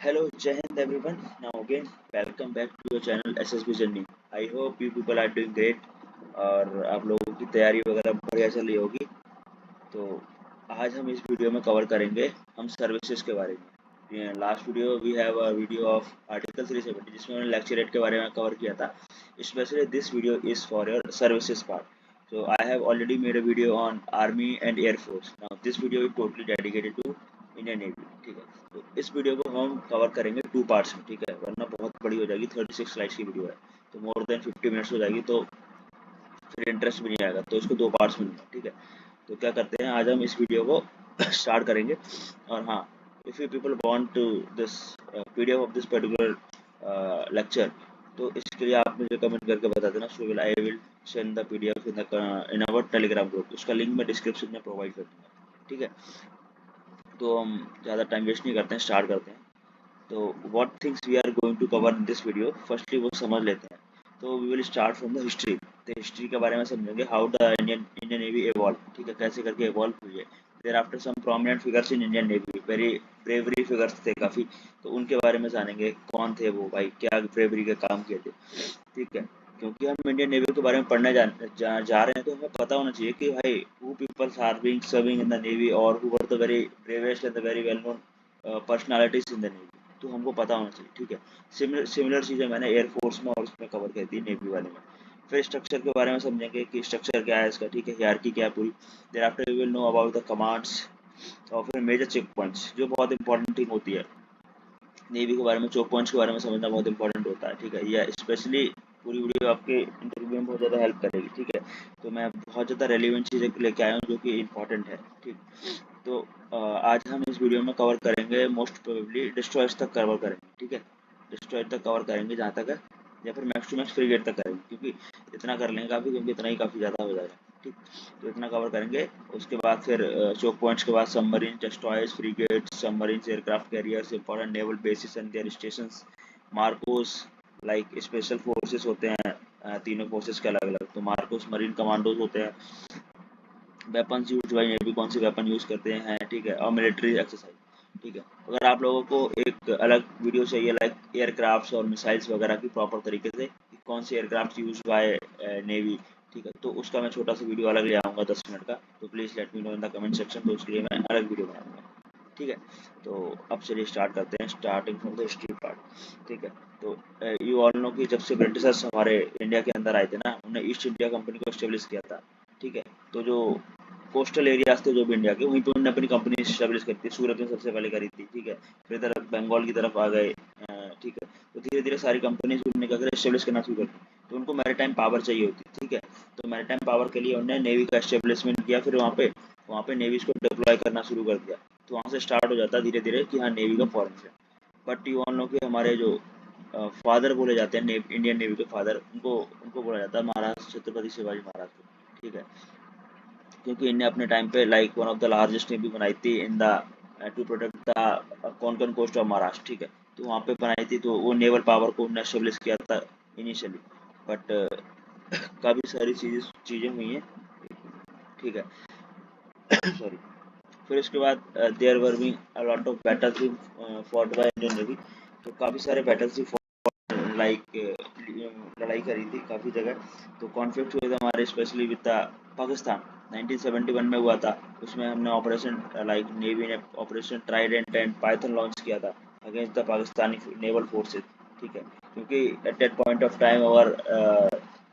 Hello, Jai Hind everyone. Now again, welcome back to your channel SSB Journey. I hope you people are doing great और आप लोगों की तैयारी वगैरह बढ़िया चल रही होगी। तो आज हम इस वीडियो में कवर करेंगे हम सर्विसेज के बारे में। Last video we have a video of article 370 जिसमें मैंने लेक्चर रेट के बारे में कवर किया था। Specially this video is for your services part. So I have already made a video on Army and Air Force. Now this video is totally dedicated to Indian Navy. ठीक है, तो इस video को हम cover करेंगे 2 parts में, ठीक है, वरना बहुत बड़ी हो जाएगी। 36 स्लाइड्स की वीडियो है तो मोर देन 50 मिनट्स हो जाएगी, तो फिर इंटरेस्ट भी नहीं आएगा, तो इसको 2 पार्ट्स में लूँगा, ठीक है। तो क्या करते हैं, आज हम इस वीडियो को स्टार्ट करेंगे। और हाँ, if you people want to this PDF of this particular lecture, तो इसके लिए आप मुझे कमेंट करके बता देना। So I will send the PDF in our Telegram group. उसका लिंक मैं डिस्क्रिप्शन में प्रोवाइड कर दूँगा, ठीक है। तो हम ज़्यादा टाइम वेस्ट नहीं करते हैं, स्टार्ट करते हैं। तो what things we are going to cover in this video, firstly वो समझ लेते हैं। तो we will start from the history. तो हिस्ट्री के बारे में समझेंगे, how the Indian navy evolve, ठीक है, कैसे करके एवॉल्व हुई है। Thereafter some prominent figures in Indian navy, very bravery figures थे काफ़ी, तो उनके बारे में जानेंगे। कौन थे वो भाई, क्या ब्रेवरी के काम किए थे, ठीक है। क्योंकि हम इंडियन नेवी के बारे में पढ़ने जा रहे हैं, तो हमें पता होना चाहिए कि भाई who peoples are being serving in the navy और who were the very bravest and the very well known personalities in the navy, तो हमको पता होना चाहिए, ठीक है। सिमिलर चीज़ें मैंने एयरफोर्स में और उसमें कवर कर दी, नेवी वाले में। फिर स्ट्रक्चर के बारे में समझेंगे कि स्ट्रक्चर क्या है इसका, ठीक है, हियरार्की क्या है पूरी। Thereafter we will know about the commands. और फिर मेजर चेक पॉइंट्स, जो बहुत इंपॉर्टेंट थिंग होती है नेवी के बारे में, चोक पॉइंट्स के बारे में समझना बहुत इंपॉर्टेंट होता है, ठीक है। यह स्पेशली पूरी वीडियो आपके इंटरव्यू में बहुत ज़्यादा हेल्प करेगी, ठीक है। तो मैं बहुत ज़्यादा रेलिवेंट चीज़ें लेके आया हूँ जो कि इंपॉर्टेंट है, ठीक। तो आज हम इस वीडियो में कवर करेंगे मोस्ट प्रोबेबली डिस्ट्रॉयर्स तक कवर करेंगे, ठीक है। डिस्ट्रॉयर तक कवर करेंगे जहाँ तक है, या फिर मैक्स टू मैक्स फ्रीगेट तक करेंगे, क्योंकि इतना कर लेंगे काफ़ी, क्योंकि इतना ही काफ़ी ज़्यादा हो जाएगा, ठीक। तो इतना कवर करेंगे। उसके बाद फिर चोक पॉइंट्स के बाद submarine, destroyers, frigate, submarine, aircraft carriers, important naval bases and their stations, MARCOS, like special forces होते हैं तीनों फोर्सेस के अलग अलग, तो मार्कोस मरीन कमांडोज होते हैं। वेपन्स यूज बाई नेवी, कौन से वेपन यूज करते हैं, ठीक है, और मिलिट्री एक्सरसाइज, ठीक है। अगर आप लोगों को एक अलग वीडियो चाहिए लाइक एयरक्राफ्ट्स और मिसाइल्स वगैरह की प्रॉपर तरीके से, कि कौन से एयरक्राफ्ट यूज बाय नेवी, ठीक है, तो उसका मैं छोटा सा वीडियो अलग ले आऊँगा 10 मिनट का। तो please let me know in the comment section, तो उसके लिए मैं अलग वीडियो बनाऊँगा, ठीक है। तो अब चलिए स्टार्ट करते हैं, starting from the history part, ठीक है। तो यू ऑल नो कि जब से ब्रिटिशर्स हमारे इंडिया के अंदर आए थे ना, उन्होंने ईस्ट इंडिया कंपनी को एस्टेब्लिश किया था, ठीक है। तो जो कोस्टल एरियाज थे जो भी इंडिया के, वहीं पे उन्होंने अपनी कंपनी स्टेब्लिश करी थी। सूरत में सबसे पहले करी थी, ठीक है। फिर इधर बंगाल की तरफ आ गए, ठीक है। तो धीरे धीरे सारी कंपनीज उन्होंने क्या करा, एस्टेब्लिश करना शुरू कर दी। तो उनको मैरीटाइम पावर चाहिए होती, ठीक है। तो मैरीटाइम पावर के लिए उन्होंने नेवी का एस्टेब्लिशमेंट किया। फिर वहाँ पे नेवीज को डिप्लॉय करना शुरू कर दिया। तो वहाँ से स्टार्ट हो जाता है धीरे धीरे कि हाँ नेवी का formation. But you all know कि हमारे जो फादर बोले जाते हैं इंडियन नेवी के फादर, उनको उनको बोला जाता है महाराज छत्रपति शिवाजी महाराज को, ठीक है। क्योंकि इनने अपने टाइम पे like one of the largest navy बनाई थी in the to protect the Konkan coast of Maharashtra, ठीक है। तो वहाँ पे बनाई थी, तो वो नेवल पावर को उन्होंने एस्टेब्लिश किया था इनिशियली। बट काफ़ी सारी चीज़ें हुई हैं, ठीक है। सॉरी। फिर उसके बाद there were be a lot of battles be fought by Indian navy. तो काफ़ी सारे बैटल्स भी लाइक लड़ाई करी थी काफ़ी जगह। तो कॉन्फ्लिक्ट हुए थे हमारे स्पेशली विद द पाकिस्तान, 1971 में हुआ था। उसमें हमने ऑपरेशन लाइक नेवी ने operation Trident and Python launch किया था against the Pakistani naval forces, ठीक है। क्योंकि at that point of time और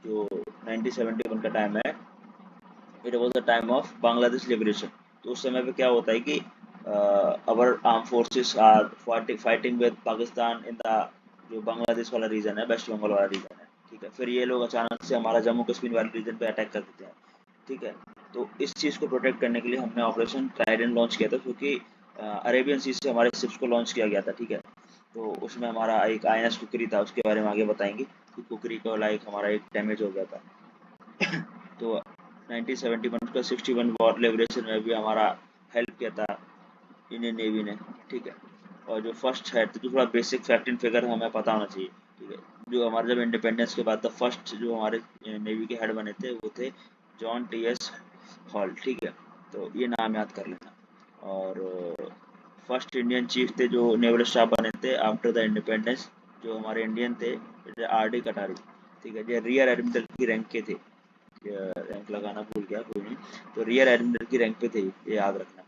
जो 1971 का टाइम है, it was the time of Bangladesh liberation. तो उस समय पे क्या होता है कि our arm forces are fighting with Pakistan in the जो बांग्लादेश वाला रीजन है, वेस्ट बंगाल वाला रीजन है, ठीक है। फिर ये लोग अचानक से हमारा जम्मू कश्मीर वाले रीजन पे अटैक कर देते हैं, ठीक है। तो इस चीज़ को प्रोटेक्ट करने के लिए हमने ऑपरेशन ट्राइडेंट लॉन्च किया था, क्योंकि अरेबियन सी से हमारे शिप्स को लॉन्च किया गया था, ठीक है। तो उसमें हमारा एक INS कुकरी था, उसके बारे में आगे बताएंगे कि कुकरी को लाइक हमारा एक डैमेज हो गया था। तो 1971 का 61 वॉर लिबरेशन में भी हमारा हेल्प किया था इंडियन नेवी ने, ठीक है। और जो फर्स्ट हेड, तो थोड़ा बेसिक फैक्ट एंड फिगर हमें पता होना चाहिए, ठीक है। जो हमारे जब इंडिपेंडेंस के बाद द फर्स्ट जो हमारे नेवी के हेड बने थे वो थे जॉन TS हॉल, ठीक है। तो ये नाम याद कर लेना। और फर्स्ट इंडियन चीफ थे जो नेवल स्टाफ बने थे आफ्टर द इंडिपेंडेंस, जो हमारे इंडियन थे, RD कटारी। ठीक है, ये रियर एडमिरल की रैंक के थे, रैंक लगाना भूल गया, कोई नहीं। तो रियर एडमिरल की रैंक पे थे, ये याद रखना।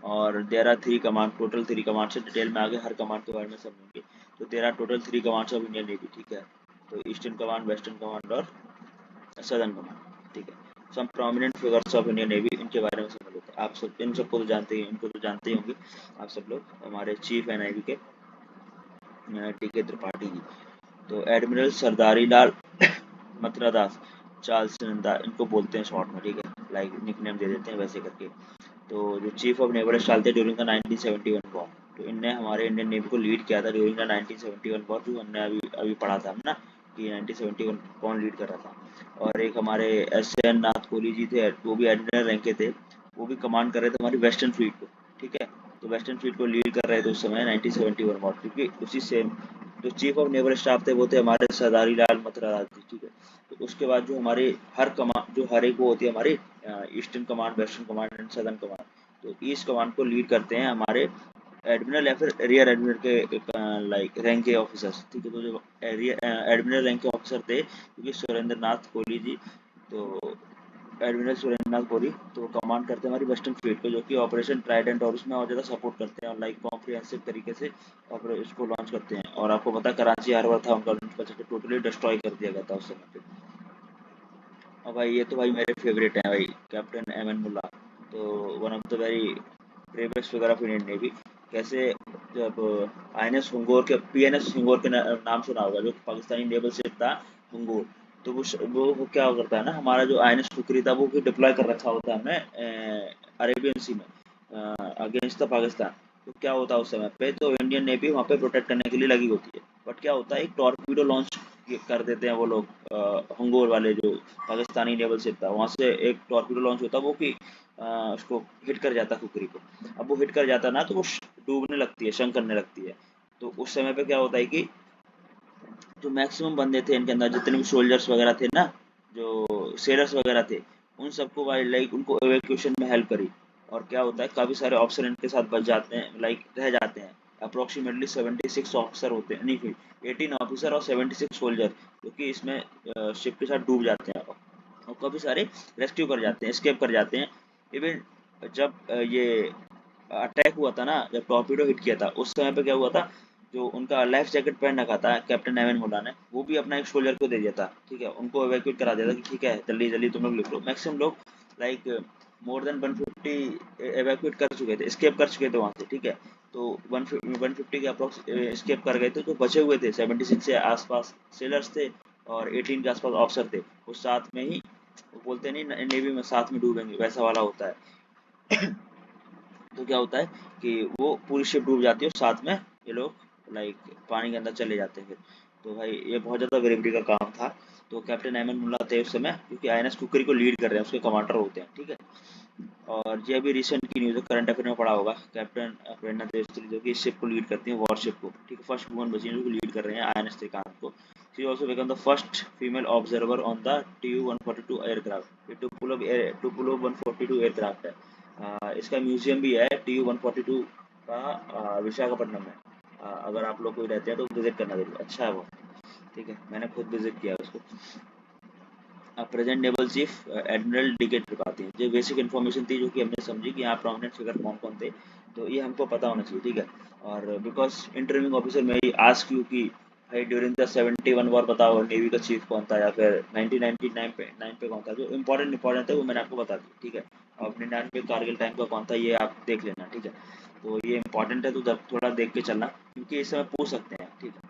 और there are 3 command, total 3 command से डिटेल में आगे हर कमांड के बारे में समझेंगे। तो there are total 3 commands of Indian navy. ठीक है, तो ईस्टर्न कमांड, वेस्टर्न कमांड और सदर्न कमांड। ठीक है, some prominent figures of Indian navy, इनके बारे में समझ लेते हैं। आप सब इन सबको तो जानते ही, इनको तो जानते ही होंगे आप सब लोग। हमारे चीफ NIV के DK त्रिपाठी जी, तो एडमिरल सरदारी लाल मथुरादास, चार्ल्स नंदा, इनको बोलते हैं शॉर्ट में। ठीक है, लाइक निकनेम दे देते हैं वैसे करके। तो जो चीफ ऑफ नेवल स्टाफ थे ड्यूरिंग द 1971 वॉर, तो इनने हमारे इंडियन नेवी को लीड किया था ड्यूरिंग द 1971 वॉर, जो हमने अभी अभी पढ़ा था ना कि 1971 कौन लीड कर रहा था। और एक हमारे SN नाथ कोहली जी थे, वो भी एडमिरल रैंक के थे, वो भी कमांड कर रहे थे हमारी वेस्टर्न फ्लीट को। ठीक है, तो वेस्टर्न फ्लीट को लीड कर रहे थे उस समय 1971 वॉर, क्योंकि उसी से जो चीफ ऑफ नेवल स्टाफ थे वो थे हमारे सरदारी लाल मथुरादास जी। ठीक है, तो उसके बाद जो हमारे हर कमांड, जो हर एक वो होती है हमारी eastern command, western command and southern command, तो ईस्ट कमांड को लीड करते हैं हमारे एडमिरल या फिर रियर एडमिरल के लाइक रैंक के ऑफिसर्स। ठीक है, तो जो एडमिरल रैंक के ऑफिसर थे क्योंकि सुरेंद्र नाथ कोहली जी, तो एडमिरल सुरेंद्र नाथ कोहली, तो वो कमांड करते हैं हमारी वेस्टर्न फ्लीट को, जो कि ऑपरेशन ट्राइडेंट और उसमें और ज़्यादा सपोर्ट करते हैं और लाइक कॉम्प्रिहेंसिव तरीके से इसको लॉन्च करते हैं। और आपको पता कराची हार्बर था उनका, टोटली डिस्ट्रॉय कर दिया गया था उस समय पे। और भाई ये तो भाई मेरे फेवरेट हैं भाई, कैप्टन MN मुल्ला, तो one of the very bravest figure of Indian navy. कैसे, जब INS हुंगोर के PNS हुंगोर के नाम सुना होगा, जो पाकिस्तानी नेवल शिप था हुंगोर, तो वो क्या करता है ना, हमारा जो INS खुकरी था वो डिप्लॉय कर रखा होता है हमने अरेबियन सी में अगेंस्ट द पाकिस्तान। तो क्या होता है उस समय पे, तो इंडियन नेवी वहाँ पे प्रोटेक्ट करने के लिए लगी होती है, बट क्या होता है एक टॉर्पीडो लॉन्च कर देते हैं वो लोग, हंगोर वाले जो पाकिस्तानी नेवल शिप था, वहाँ से एक टॉर्पीडो लॉन्च होता है वो कि उसको हिट कर जाता है खुकरी को। अब वो हिट कर जाता है ना, तो वो डूबने लगती है, शंक करने लगती है। तो उस समय पे क्या होता है कि जो मैक्सिमम बंदे थे इनके अंदर, जितने भी सोल्जर्स वगैरह थे ना, जो सेलर्स वगैरह थे, उन सबको लाइक उनको एवेक्यूएशन में हेल्प करी। और क्या होता है, काफ़ी सारे ऑफिसर इनके साथ बच जाते हैं, लाइक रह जाते हैं। अप्रोक्सीमेटली 76 ऑफिसर होते हैं, नहीं फिर 18 ऑफिसर और 76 सोल्जर, जो कि इसमें शिप के साथ डूब जाते हैं, और काफ़ी सारे रेस्क्यू कर जाते हैं, स्केप कर जाते हैं। इवन जब ये अटैक हुआ था ना, जब टॉर्पीडो हिट किया था, उस समय पे क्या हुआ था, जो उनका लाइफ जैकेट पहन रखा था कैप्टन एवन मुल्ला ने, वो भी अपना एक सोल्जर को दे दिया था। ठीक है, उनको एवैक्यूएट करा दिया था कि ठीक है जल्दी जल्दी तुम लोग लिख लो। मैक्सिमम लोग लाइक मोर देन 150 एवैक्यूएट कर चुके थे, स्केप कर चुके थे वहाँ से। ठीक है, तो 150 के अप्रोक्स स्केप कर गए थे, जो बचे हुए थे 76 से आसपास सेलर्स थे और 18 के आसपास ऑफिसर थे, वो साथ में ही, वो बोलते नहीं नेवी में साथ में डूबेंगे, वैसा वाला होता है। तो क्या होता है कि वो पूरी शिप डूब जाती है और साथ में ये लोग लाइक पानी के अंदर चले जाते हैं फिर। तो भाई ये बहुत ज़्यादा ब्रेवरी का काम था। तो कैप्टन एमन मुल्ला थे उस समय, क्योंकि INS कुकरी को लीड कर रहे हैं, उसके कमांडर होते हैं। ठीक है, और ये अभी रिसेंट की न्यूज़ है, करंट अफेयर में पढ़ा होगा, कैप्टन प्रेरणा देशत्री जो कि इस शिप को लीड करती है, वॉरशिप को। ठीक है, फर्स्ट वुमन बची है जो लीड कर रहे हैं INS श्रीकांत को। She also become the first female observer on the TU-142 aircraft. ये टुपुलो 142 एयरक्राफ्ट है। इसका म्यूजियम भी है TU-142 का, विशाखापट्टनम में। अगर आप लोग कोई रहते हैं तो विजिट करना जरूर, अच्छा है वो। ठीक है, मैंने खुद विजिट किया है उसको। Present naval chief admiral DK Tripathi, जो बेसिक इन्फॉर्मेशन थी जो कि हमने समझी कि यहाँ प्रोमिनेंट फिगर कौन कौन थे, तो ये हमको पता होना चाहिए। ठीक है, और बिकॉज इंटरव्यूइंग ऑफिसर में ही आस्क यू कि भाई ड्यूरिंग द 71 वॉर बताओ नेवी का चीफ कौन था, या फिर 1999 पे कौन था, जो इंपॉर्टेंट है वो मैंने आपको बता दी। ठीक है, और 99 कारगिल टाइम का कौन था ये आप देख लेना। ठीक है, तो ये इंपॉर्टेंट है, तो जब थोड़ा देख के चलना, क्योंकि इस समय पूछ सकते हैं। ठीक है,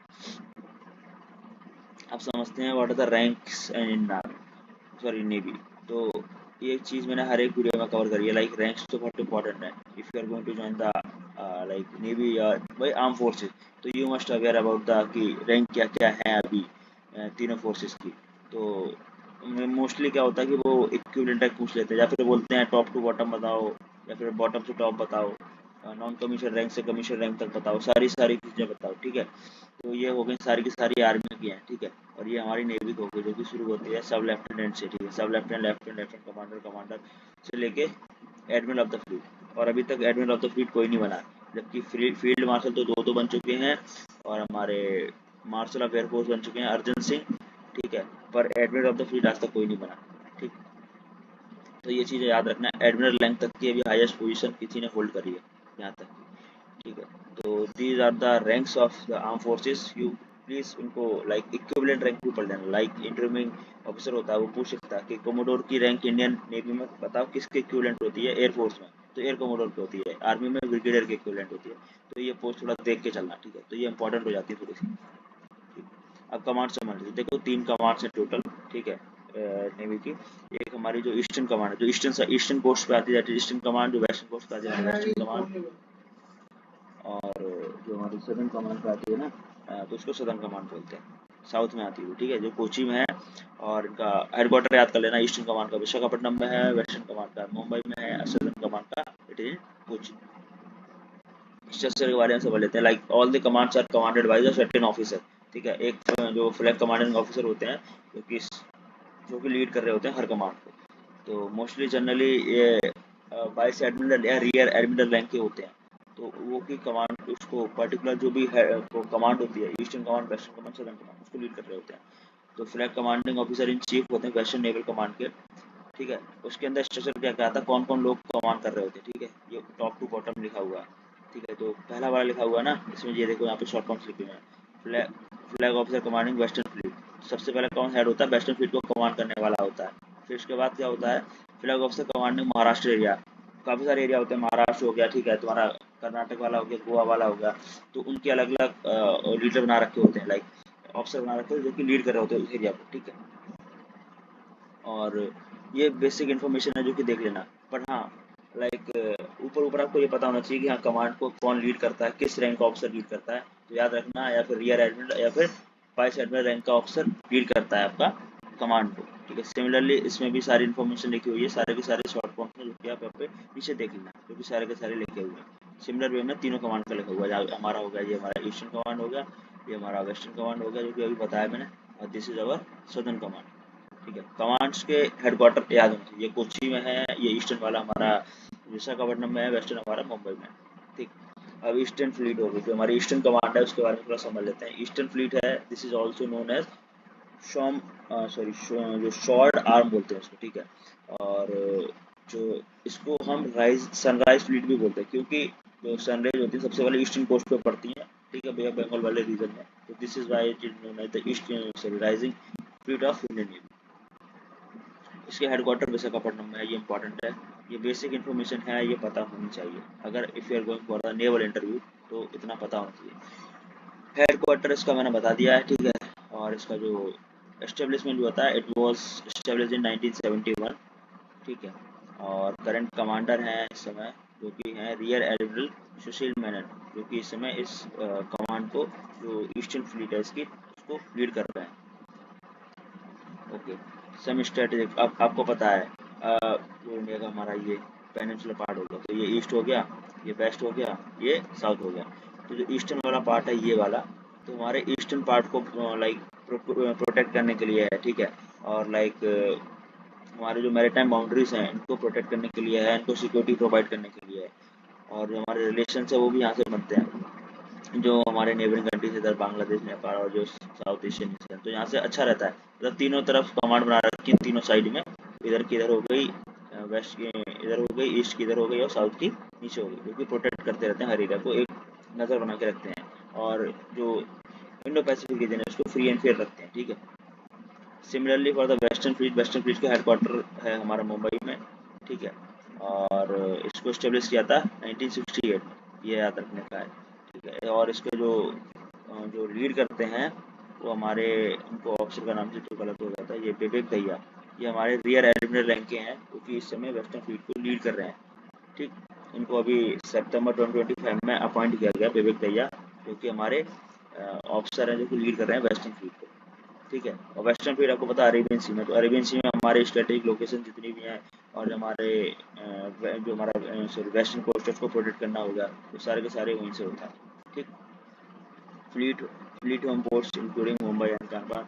आप समझते हैं what are the ranks in sorry navy. तो ये एक चीज़ मैंने हर एक वीडियो में कवर करी है, लाइक रैंक्स तो बहुत इंपॉर्टेंट है। If you are going to join the like navy या भाई आर्म फोर्सेस, तो you must aware about the कि रैंक क्या क्या है अभी तीनों फोर्सेस की। तो मोस्टली क्या होता है कि वो इक्विवेलेंट तक पूछ लेते हैं, या फिर बोलते हैं टॉप टू बॉटम बताओ, या फिर बॉटम से टॉप बताओ, नॉन कमीशन रैंक से कमीशन रैंक तक बताओ, सारी सारी चीज़ें बताओ। ठीक है, तो ये हो गई सारी की सारी आर्मी की हैं। ठीक है, और ये हमारी नेवी की हो गई, जो कि शुरू होती है सब लेफ्टिनेंट से। ठीक है, सब lieutenant, lieutenant, lieutenant commander, commander से लेके एडमिरल ऑफ द फ्लीट। और अभी तक एडमिरल ऑफ द फ्लीट कोई नहीं बना, जबकि फील्ड मार्शल तो दो बन चुके हैं, और हमारे मार्शल ऑफ एयरफोर्स बन चुके हैं अर्जन सिंह, ठीक है, पर एडमिरल ऑफ द फ्लीट आज तक कोई नहीं बना, ठीक। तो ये चीज़ें याद रखना, एडमिरल रैंक तक की अभी हाईएस्ट पोजीशन किसी ने होल्ड करी है यहाँ तक की, ठीक है। तो these are the ranks of the arm forces, you please उनको लाइक इक्विवेलेंट रैंक भी पढ़ लेना, लाइक इंटरव्यूइंग ऑफिसर होता है वो पूछ सकता है कि कोमोडोर की रैंक इंडियन नेवी में बताओ किसके इक्विवेलेंट होती है, एयरफोर्स में तो एयर कोमोडोर की होती है, आर्मी में ब्रिगेडियर के इक्विवेलेंट होती है। तो ये पोस्ट थोड़ा देख के चलना, ठीक है, तो ये इंपॉर्टेंट हो जाती है थोड़ी सी। अब कमांड समझ लीजिए, देखो 3 कमांड्स हैं टोटल, ठीक है, नेवी की। एक हमारी जो ईस्टर्न कमांड है, जो ईस्टर्न कोस्ट पे आती है, ईस्टर्न कमांड, जो वेस्टर्न कोस्ट पे आती है वेस्टर्न कमांड, और जो हमारी सदर्न कमांड पे आती है ना, तो उसको सदर्न कमांड बोलते हैं, साउथ में आती है, ठीक है, जो कोची में है। और इनका हेडक्वार्टर याद कर लेना, ईस्टर्न कमांड का विशाखापट्टनम में है, वेस्टर्न कमांड का मुंबई में है, सदर्न कमांड का इट इज कोची। स्ट्रक्चर के बारे में समझ लेते हैं, like all the commands are commanded by the certain officer, ठीक है। एक जो फ्लैग कमांडिंग ऑफिसर होते हैं जो कि लीड कर रहे होते हैं हर कमांड को। तो मोस्टली जनरली ये वाइस एडमिरल या रियर एडमिरल रैंक के होते हैं। तो वो की कमांड उसको पर्टिकुलर जो भी है वो कमांड होती है, eastern command, western command, southern command, उसको लीड कर रहे होते हैं। तो flag commanding officer in chief होते हैं वेस्टर्न नेवल कमांड के, ठीक है। उसके अंदर स्ट्रक्चर क्या क्या आता है, कौन कौन लोग कमांड कर रहे होते हैं, ठीक है, ये टॉप टू बॉटम लिखा हुआ है, ठीक है। तो पहला वाला लिखा हुआ है ना, इसमें ये देखो यहाँ पे शॉर्ट फॉर्म्स लिखे हुए हैं, flag officer commanding western fleet. सबसे पहले कौन हेड होता है, वेस्टर्न फ्लीट को कमांड करने वाला होता है। फिर उसके बाद क्या होता है, flag officer commanding Maharashtra area. काफ़ी सारे एरिया होते हैं, महाराष्ट्र हो गया, ठीक है, तुम्हारा कर्नाटक वाला हो गया, गोवा वाला हो गया। तो उनके अलग अलग लीडर बना रखे होते हैं, लाइक ऑफिसर बना रखे होते हैं जो कि लीड कर रहे होते हैं उस एरिया को, ठीक है। और ये बेसिक इन्फॉर्मेशन है जो कि देख लेना। पर हाँ, लाइक ऊपर ऊपर आपको ये पता होना चाहिए कि हाँ कमांड को कौन लीड करता है, किस रैंक का ऑफिसर लीड करता है। तो याद रखना, या फिर रियर एडमिरल या फिर वाइस एडमिरल रैंक का ऑफिसर लीड करता है आपका कमांड को, ठीक है। सिमिलरली इसमें भी सारी इन्फॉर्मेशन लिखी हुई है, सारे के सारे शॉर्ट फॉर्म में, जो कि आप यहाँ पे नीचे देख लेना, जो कि सारे के सारे लिखे हुए हैं। सिमिलर वे में तीनों कमांड का लिखा हुआ है, हमारा हो गया, ये हमारा ईस्टर्न कमांड हो गया, ये हमारा वेस्टर्न कमांड हो गया जो कि अभी बताया मैंने, और this is our southern command, ठीक है। कमांड्स के हेडक्वार्टर याद होना चाहिए, ये कोची में है, ये ईस्टर्न वाला हमारा विशाखापट्टनम में है, वेस्टर्न हमारा मुंबई में, ठीक। अब ईस्टर्न फ्लीट होगी, जो हमारी ईस्टर्न कमांड है उसके बारे में थोड़ा समझ लेते हैं। ईस्टर्न फ्लीट है, this is also known as शॉम सॉरी जो शॉर्ट आर्म बोलते हैं उसको, ठीक है। और जो इसको हम सनराइज फ्लीट भी बोलते हैं, क्योंकि जो सनराइज होती है सबसे पहले ईस्टर्न कोस्ट पे पड़ती है, ठीक है, भैया बंगाल वाले रीजन में। तो this is why it is known as the eastern sorry rising fleet of Indian navy. इसके हेडक्वार्टर विशाखापट्टनम में है, ये इंपॉर्टेंट है, ये बेसिक इन्फॉर्मेशन है, ये पता होनी चाहिए अगर if you are going for the naval interview, तो इतना पता होना चाहिए। हेडक्वार्टर इसका मैंने बता दिया है, ठीक है। और इसका जो एस्टेब्लिशमेंट हुआ था, इट वाज एस्टेब्लिश्ड इन 1971, ठीक है। और करंट कमांडर हैं इस समय जो कि हैं रियर एडमिरल सुशील मेनन, जो कि इस समय इस कमांड को, जो ईस्टर्न फ्लीट है इसकी, उसको लीड कर रहे हैं, ओके। सम स्ट्रेटेजिक, अब आपको पता है जो इंडिया का हमारा ये पेनिनसुलर पार्ट हो गया, तो ये ईस्ट हो गया, ये वेस्ट हो गया, ये साउथ हो गया। तो जो ईस्टर्न वाला पार्ट है ये वाला, तो हमारे ईस्टर्न पार्ट को लाइक प्रोटेक्ट करने के लिए है, ठीक है। और लाइक हमारे जो मैरीटाइम बाउंड्रीज हैं इनको प्रोटेक्ट करने के लिए है, इनको सिक्योरिटी प्रोवाइड करने के लिए है। और जो हमारे रिलेशन है वो भी यहाँ से बनते हैं, जो हमारे नेबरिंग कंट्रीज इधर बांग्लादेश, नेपाल और जो साउथ एशियन नेशन, तो यहाँ से अच्छा रहता है। मतलब तीनों तरफ कमांड बना रखी है, तीनों साइड में, इधर की इधर हो गई, वेस्ट की इधर हो गई, ईस्ट की इधर हो गई, और साउथ की नीचे हो गई, जो कि प्रोटेक्ट करते रहते हैं हर एरिया को, एक नज़र बना के रखते हैं। और जो इंडो पैसिफिक रीजन है उसको फ्री एंड फेयर रखते हैं, ठीक है। Similarly for the western fleet का हेडक्वार्टर है हमारा मुंबई में, ठीक है। और इसको स्टेब्लिश किया था 1968 में, ये याद रखने का है, ठीक है। और इसके जो जो लीड करते हैं वो हमारे, उनको ऑफिसर का नाम से तो गलत हो जाता है, ये विवेक दहिया, ये हमारे रियर एडमिरल रैंक के हैं, क्योंकि इस समय वेस्टर्न फ्लीट को लीड कर रहे हैं, ठीक। इनको अभी सितंबर 2025 में अपॉइंट किया गया, विवेक दहिया, जो कि हमारे ऑफिसर हैं जो कि लीड कर रहे हैं वेस्टर्न फ्लीट को, ठीक है। और वेस्टर्न फ्लीट आपको पता है अरेबियन सी में, तो अरेबियन सी में हमारे स्ट्रेटेजिक लोकेशन जितनी भी हैं, और जो हमारा सॉरी वेस्टर्न कोस्ट को प्रोटेक्ट करना होगा, तो सारे के सारे वहीं से होता है, ठीक। Fleet fleet home ports including Mumbai and Kanpur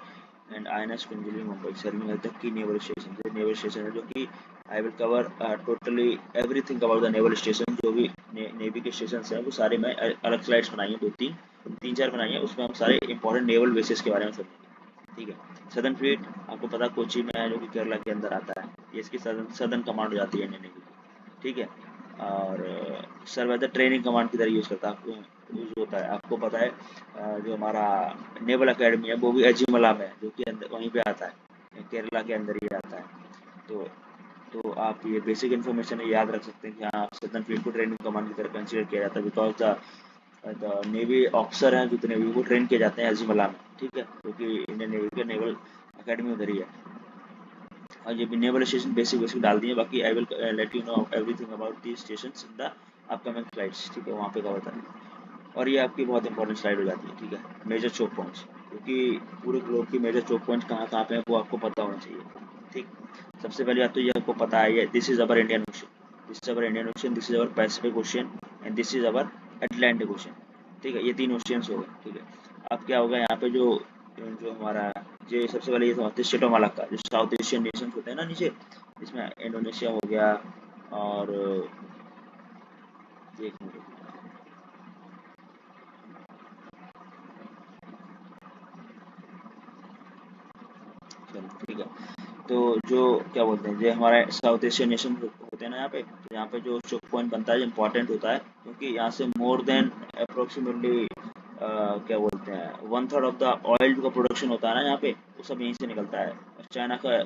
and INS Pinjali Mumbai, serving as the key naval station, जो नेवल स्टेशन है जो कि I will cover totally everything about the naval station. जो भी नेवी के स्टेशन हैं वो सारे मैं अलग स्लाइड्स बनाई हैं, तीन चार बनाई हैं, उसमें हम सारे इंपॉर्टेंट नेवल बेसिस के बारे में समझेंगे। ठीक है। सदर्न फ्लीट आपको पता कोची में है, जो कि केरला के अंदर आता है। ये इसकी सदर्न कमांड हो जाती है इंडियन नेवी की। ठीक है। और सर वैसे ट्रेनिंग कमांड की तरह यूज़ करता है, आपको यूज होता है। आपको पता है जो हमारा नेवल अकेडमी है वो भी एजिमला में है, जो कि अंदर वहीं पे आता है, केरला के अंदर ही आता है। तो आप ये बेसिक इन्फॉर्मेशन याद रख सकते हैं कि हाँ सदर्न फ्लीट को ट्रेनिंग कमांड की तरह कंसिडर किया जाता है, बिकॉज द नेवी ऑफिसर हैं जितने भी वो ट्रेन किए जाते हैं एजिमला में। ठीक है, क्योंकि इंडियन नेवी के नेवल अकेडमी उधर ही है। और ये भी नेवल स्टेशन बेसिक डाल दिए, बाकी I will let you know everything about the stations in the upcoming slides. ठीक है, वहाँ पे कवर करेंगे। और ये आपकी बहुत इंपॉर्टेंट स्लाइड हो जाती है। ठीक है, मेजर चोक पॉइंट्स, क्योंकि पूरे ग्लोब की मेजर चोक पॉइंट्स कहाँ पे हैं वो आपको पता होना चाहिए। ठीक, सबसे पहली बात तो ये आपको पता है, this is our Indian ocean, this is our Indian ocean, this is our Pacific ocean and this is our Atlantic ocean. ठीक है, ये तीन ओशियंस हो गए। ठीक है, अब क्या होगा यहाँ पे जो जो हमारा ये सबसे पहले ये समझते हैं स्टेट ऑफ मलाक्का, जो साउथ एशियन नेशंस होते हैं ना नीचे, इसमें इंडोनेशिया हो गया और एक मिनट, चलो ठीक है। तो जो क्या बोलते हैं, जो हमारे साउथ एशियन नेशन होते हैं ना यहाँ पे, तो यहाँ पे जो चोक पॉइंट बनता है इंपॉर्टेंट होता है, क्योंकि यहाँ से मोर देन अप्रोक्सीमेटली क्या बोलते हैं 1/3 ऑफ द ऑयल का प्रोडक्शन होता है ना यहाँ पे, वो सब यहीं से निकलता है। और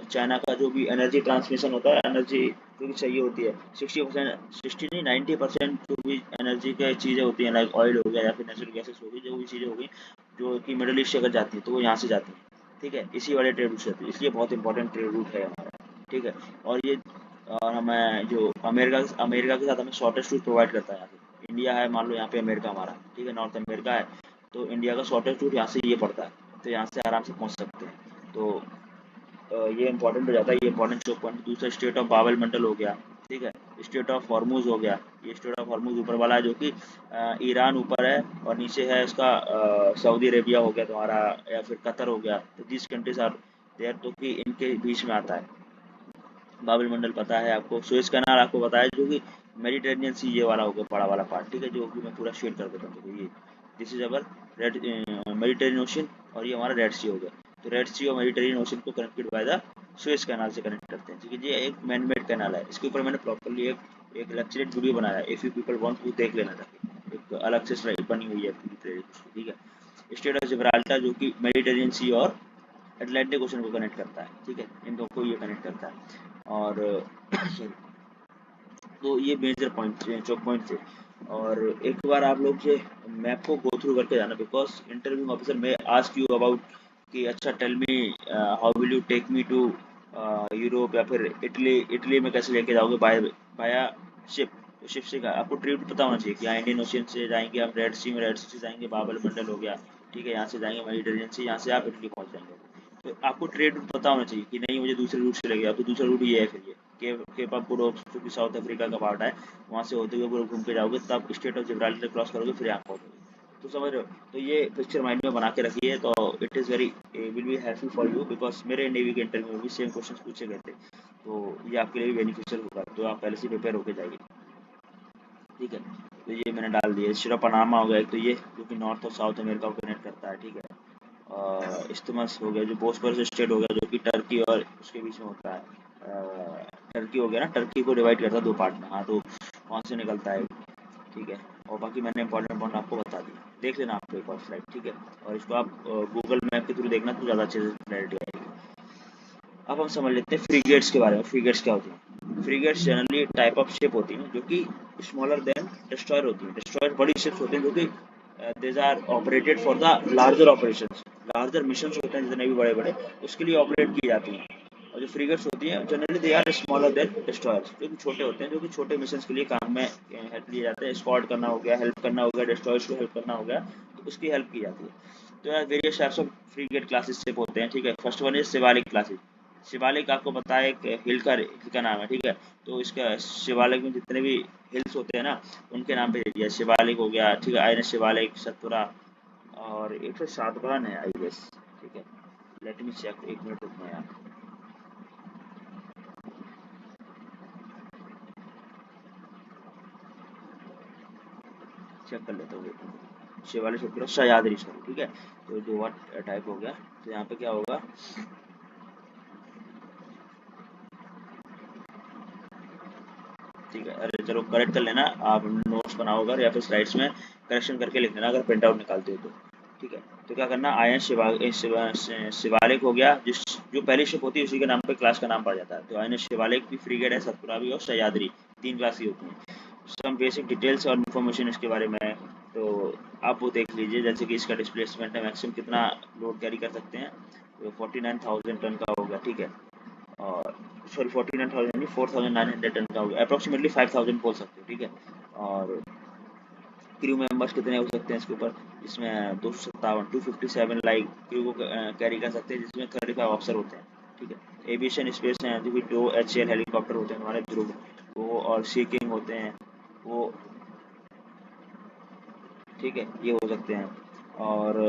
चाइना का जो भी एनर्जी ट्रांसमिशन होता है, एनर्जी जो भी चाहिए होती है, 60%, 60 नहीं 90% जो भी एनर्जी की चीज़ें होती हैं, लाइक ऑयल हो गया या फिर नेचुरल गैसेस हो गई, जो भी चीज़ें हो गई जो कि मिडल ईस्ट से अगर जाती है तो वो यहाँ से जाती है। ठीक है, इसी वाले ट्रेड रूट से आती है, इसलिए बहुत इंपॉर्टेंट ट्रेड रूट है हमारा। ठीक है, और ये और हमें जो अमेरिका के साथ हमें शॉर्टेस्ट रूट प्रोवाइड करता है यहाँ से। इंडिया है, मान लो यहाँ पे अमेरिका हमारा, ठीक है, नॉर्थ अमेरिका है, तो इंडिया का शॉर्टेस्ट रूट यहाँ से ये पड़ता है, तो यहाँ से आराम से पहुँच सकते हैं। तो ये इंपॉर्टेंट हो जाता है, ये इंपॉर्टेंट चौक पॉइंट। दूसरा स्टेट ऑफ बाबल मंडल हो गया। ठीक है, स्टेट ऑफ हॉर्मुज हो गया, ये स्टेट ऑफ हॉर्मुज ऊपर वाला है, जो कि ईरान ऊपर है और नीचे है इसका सऊदी अरेबिया हो गया तुम्हारा, या फिर कतर हो गया। तो दिस कंट्रीज आर देयर, तो कि इनके बीच में आता है। बाबल मंडल पता है आपको, सुएज कैनाल आपको पता है, जो कि मेडिटेरेनियन सी ये वाला हो गया, बड़ा वाला पार्ट। ठीक है, जो कि मैं पूरा शेयर कर देता हूँ। तो ये this is our red Mediterranean ocean, और ये हमारा रेड सी हो गया। तो रेड सी और मेडिटेरियन ओशन को connected by the Suez canal से कनेक्ट करते हैं। ठीक है, ये एक मैन मेड कैनाल है, इसके ऊपर मैंने प्रॉपरली एक लेक्चरेट वीडियो बनाया है, if you people want to देख लेना चाहिए, एक अलग से स्लाइड बनी हुई है पूरी प्लेलिस्ट। ठीक है, स्टेट ऑफ जिब्राल्टर जो कि मेडिटेरियन सी और अटलांटिक ओशन को कनेक्ट करता है। ठीक है, इन दो को ये कनेक्ट करता है। और तो ये मेजर पॉइंट चौक पॉइंट थे। और एक बार आप लोग ये मैप को गो थ्रू करके जाना, बिकॉज इंटरव्यू ऑफिसर में आस्क यू अबाउट कि अच्छा tell me how will you take me to Europe या फिर इटली में कैसे लेके जाओगे बाय बाया शिप। तो शिप से आपको ट्रिप पता होना चाहिए कि यहाँ इंडियन ओशियन से जाएंगे हम रेड सी से जाएंगे, बाबल मंडल हो गया। ठीक है, यहाँ से जाएंगे मेडिटेरेनियन से, यहाँ से आप इटली पहुँच जाएंगे। तो आपको ट्रेड रूट पता होना चाहिए कि नहीं मुझे दूसरे रूट से लगेगा, तो दूसरा रूट ये है, फिर ये केप ऑफ गुड होप, जो कि साउथ अफ्रीका का पार्ट है, वहाँ से होते हुए पूरा घूम के जाओगे, तब स्टेट ऑफ जिब्राल्टर क्रॉस करोगे, फिर यहाँ पहुँचोगे। तो समझ रहे हो, तो ये पिक्चर माइंड में बना के रखिए, तो it is very will be helpful for you, because मेरे नेवी के इंटरव्यू में भी सेम क्वेश्चन पूछे गए थे। तो ये आपके लिए भी बेनिफिशियल होगा, तो आप पहले से प्रिपेयर होकर जाइए। ठीक है, तो ये मैंने डाल दिया। स्टेट ऑफ पनामा हो गया एक, तो ये जो कि नॉर्थ और साउथ अमेरिका को कनेक्ट करता है। ठीक है, इस्टमस हो गया जो बोस्फोरस स्टेट हो गया, जो कि टर्की और उसके बीच में होता है। टर्की हो गया ना, टर्की को डिवाइड करता है दो पार्ट में, हाँ, तो वहाँ से निकलता है। ठीक है, और बाकी मैंने इंपॉर्टेंट पॉइंट आपको बता दिया, देख लेना आपको एक और स्लाइड। ठीक है, और इसको आप गूगल मैप के थ्रू देखना तो ज़्यादा अच्छे से क्लैरिटी आएगी। अब हम समझ लेते हैं फ्रीगेट्स के बारे में। फ्रीगेट्स क्या होती हैं? फ्रीगेट्स जनरली टाइप ऑफ शिप होती हैं जो कि स्मॉलर देन डिस्ट्रॉयर होती हैं। डिस्ट्रॉयर बड़ी शिप्स होते हैं जो कि these are operated for the larger operations, larger missions होते हैं जितने भी बड़े बड़े, उसके लिए ऑपरेट की जाती हैं। और जो फ्रीगेट्स होती हैं generally they are smaller than destroyers, जो कि छोटे होते हैं, जो कि छोटे मिशंस के लिए काम में हेल्प लिए जाते हैं। स्क्वाड करना हो गया, हेल्प करना हो गया, डिस्ट्रॉयर्स को हेल्प करना हो गया, तो उसकी हेल्प की जाती है। तो यार various types of freight classes ship होते हैं। ठीक है, first one is Shivalik classes. Shivalik आपको पता है एक हिल का नाम है। ठीक है, तो इसका शिवालिक में जितने भी हिल्स होते हैं ना, उनके नाम पे दे दिया। शिवालिक हो गया, ठीक है, आयरन शिवालिक, सतपुरा, और एक तो सातवाहन है आई गेस। ठीक है, लेट मी चेक, एक मिनट रुकना यार। चेक कर लेते हो, शिवालिक सतपुरा सह्याद्री सॉरी, ठीक है। तो दो बार टाइप हो गया। तो यहाँ पे क्या होगा, ठीक है। अरे चलो करेक्ट कर लेना, आप नोट्स बनाओ अगर, या फिर स्लाइड्स में करेक्शन करके लिख लेना अगर प्रिंट आउट निकालते हो तो, ठीक है। तो क्या करना, आयन शिवालिक हो गया, जिस जो पहली शिप होती है उसी के नाम पे क्लास का नाम पड़ जाता है। तो आयन शिवालिक की फ्रीगेट है, सतपुरा भी और सह्याद्री, 3 क्लास की होती है। सम बेसिक डिटेल्स और इन्फॉर्मेशन इसके बारे में है, तो आप वो देख लीजिए। जैसे कि इसका डिस्प्लेसमेंट है, मैक्सिमम कितना लोड कैरी कर सकते हैं, तो 49,000 टन का हो गया, ठीक है। और सॉरी 49,000 नहीं, 4,900 टन का हो गया, अप्रोक्सीमेटली 5,000 बोल सकते हो, ठीक है। और क्रू मेंबर्स कितने हो सकते हैं इसके ऊपर, इसमें 257 लाइक क्रू को कैरी कर सकते हैं, जिसमें 35 ऑफिसर होते हैं, ठीक है। एविएशन स्पेस हैं, जो कि 2 HAL हेलीकॉप्टर होते हैं हमारे ध्रुव, वो और सी किंग होते हैं वो, ठीक है, ये हो सकते हैं। और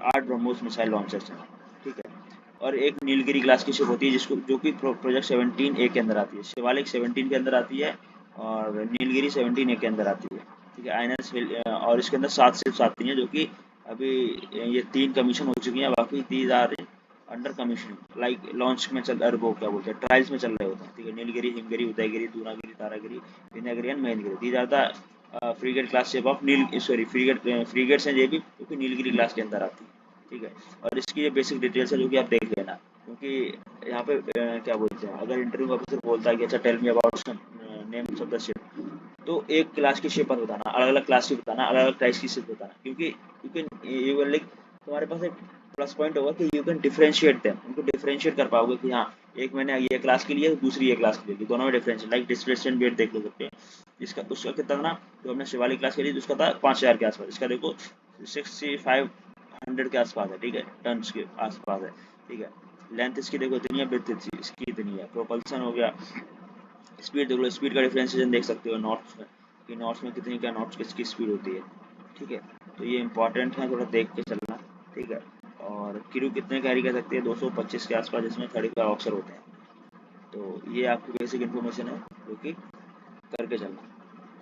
8 ब्रह्मोस मिसाइल लॉन्चर्स हैं, ठीक है। और एक नीलगिरी क्लास की शिप होती है, जिसको जो कि प्रोजेक्ट 17A के अंदर आती है। शिवालिक 17 के अंदर आती है और नीलगिरी 17A के अंदर आती है, ठीक है। आईएनएस और इसके अंदर 7 शिप्स आती हैं, जो कि अभी ये 3 कमीशन हो चुकी हैं, बाकी 3 आ रही अंडर कमीशन, लाइक लॉन्च में चल, अरे वो क्या बोलते हैं, ट्रायल्स में चल रहे होते हैं, ठीक है। Nilgiri, Himgiri, Udaygiri, Dunagiri, Taragiri, Vinagiri and Mahendragiri, these are the frigate class ship of नील, सॉरी फ्रीगेट्स हैं ये भी, क्योंकि नीलगिरी क्लास के अंदर आती है, ठीक है। और इसकी ये बेसिक डिटेल्स है, जो कि आप देख लेना, क्योंकि यहाँ पे क्या बोलते हैं, अगर इंटरव्यू ऑफिसर बोलता है कि अच्छा tell me about names of the ship, तो एक क्लास की शिप मत बताना, अलग अलग क्लास की बताना, अलग अलग प्राइस की शिप बताना, क्योंकि यू कैन लाइक, तुम्हारे पास एक प्लस पॉइंट होगा कि यू कैन डिफरेंशिएट देम, उनको डिफरेंशिएट कर पाओगे कि हाँ, एक मैंने ये क्लास के लिए, दूसरी ये क्लास के लिए, दोनों में डिफरेंशिएट, लाइक डिस्प्लेसमेंट वेट देख लो सकते हैं। इसका उसका कितना था ना, जो हमने शिवालिक क्लास के लिए उसका था 5,000 के आसपास, इसका देखो 6500 के आसपास है, ठीक है, टन के आसपास है, ठीक है। लेंथ इसकी देखो इतनी है, ब्रेथ इसकी इतनी है। प्रोपल्सन हो गया, स्पीड देख लो, स्पीड का डिफरेंशिएशन देख सकते हो नॉट्स में, कि नॉट्स में कितनी क्या नॉट्स किसकी स्पीड होती है, ठीक है। तो ये इंपॉर्टेंट है, थोड़ा देख के चलना, ठीक है। और क्रू कितने कैरी कर सकते हैं, 225 के आसपास, जिसमें 35 ऑफिसर होते हैं। तो ये आपकी बेसिक इन्फॉर्मेशन है, जो कि करके चलना,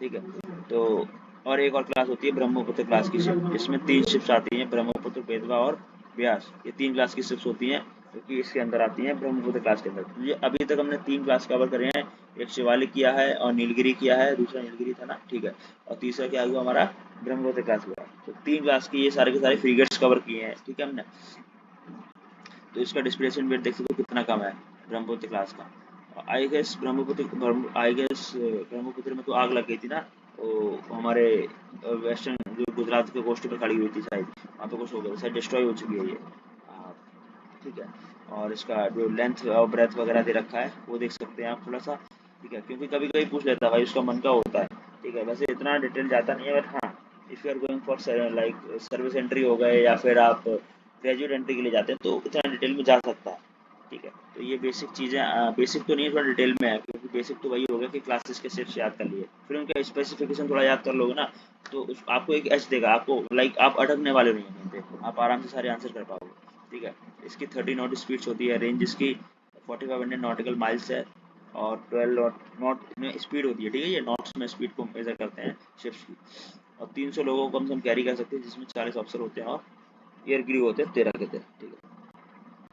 ठीक है। तो और एक और क्लास होती है ब्रह्मपुत्र क्लास की शिप, जिसमें 3 शिप्स आती हैं, ब्रह्मपुत्र, बेतवा और व्यास, ये 3 क्लास की शिप्स होती हैं, जो कि इसके अंदर आती हैं ब्रह्मपुत्र क्लास के अंदर। तो ये अभी तक हमने 3 क्लास कवर करे हैं, एक शिवालिक किया है और नीलगिरी किया है, दूसरा नीलगिरी था ना, ठीक है। और तीसरा क्या हुआ हमारा, ब्रह्मपुत्र क्लास हुआ। तो 3 क्लास की ये सारे के सारे फ्रीगेट्स कवर किए हैं, ठीक है हमने। तो इसका डिस्प्लेसमेंट वेट देख सकते हो कितना कम है ब्रह्मपुत्र क्लास का। ब्रह्मपुत्र में तो आग लग गई थी ना, वो हमारे वेस्टर्न जो गुजरात के कोस्ट पे खड़ी हुई थी शायद, वहाँ पे कुछ हो गया, शायद डिस्ट्रॉय हो चुकी है ये, ठीक है। और इसका जो लेंथ और ब्रेथ वगैरह दे रखा है वो देख सकते हैं आप थोड़ा सा, ठीक है, क्योंकि कभी कभी पूछ लेता है भाई, उसका मन का होता है, ठीक है। वैसे इतना डिटेल जाता नहीं है, बट हाँ, if you are going for like service entry हो गए, या फिर आप ग्रेजुएट एंट्री के लिए जाते हैं, तो इतना डिटेल में जा सकता है, ठीक है। तो ये बेसिक चीज़ें, बेसिक तो नहीं है, थोड़ा डिटेल में है, क्योंकि बेसिक तो वही होगा कि क्लासेस के सिर्फ याद कर लिए, फिर उनका स्पेसिफिकेशन थोड़ा याद कर लोगे ना, तो आपको एक एच देगा, आपको लाइक आप अटकने वाले नहीं हैं कहीं पे, आप आराम से सारे आंसर कर पाओगे, ठीक है। इसकी 30 नॉट स्पीड्स होती है, रेंज इसकी 4500 नॉटिकल माइल्स है, और 12 नॉट में स्पीड होती है, ठीक है। ये नॉट्स में स्पीड को मेजर करते हैं शिप्स की। और 300 लोगों को कम से कम कैरी कर सकते हैं, जिसमें 40 ऑफिसर होते हैं और एयर क्रू होते हैं 13 के 13, ठीक है।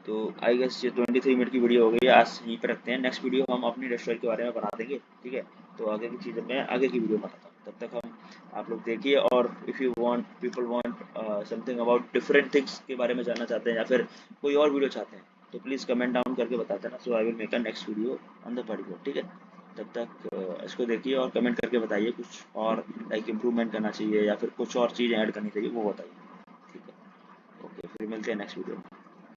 तो आई गेस ये 23 मिनट की वीडियो हो गई है, आज यहीं पर रखते हैं। नेक्स्ट वीडियो हम अपनी रेस्टोरेंट के बारे में बना देंगे, ठीक है। तो आगे की चीज़ें मैं आगे की वीडियो बनाता हूँ, तब तक हम आप लोग देखिए। और if you want people want something about different things के बारे में जानना चाहते हैं, या फिर कोई और वीडियो चाहते हैं, तो प्लीज़ कमेंट डाउन करके बताते हैं ना, so I will make a next video on the particular, ठीक है। तब तक इसको देखिए और कमेंट करके बताइए, कुछ और लाइक इम्प्रूवमेंट करना चाहिए, या फिर कुछ और चीज़ ऐड करनी चाहिए, वो बताइए, ठीक है। ओके, फिर मिलते हैं नेक्स्ट वीडियो में।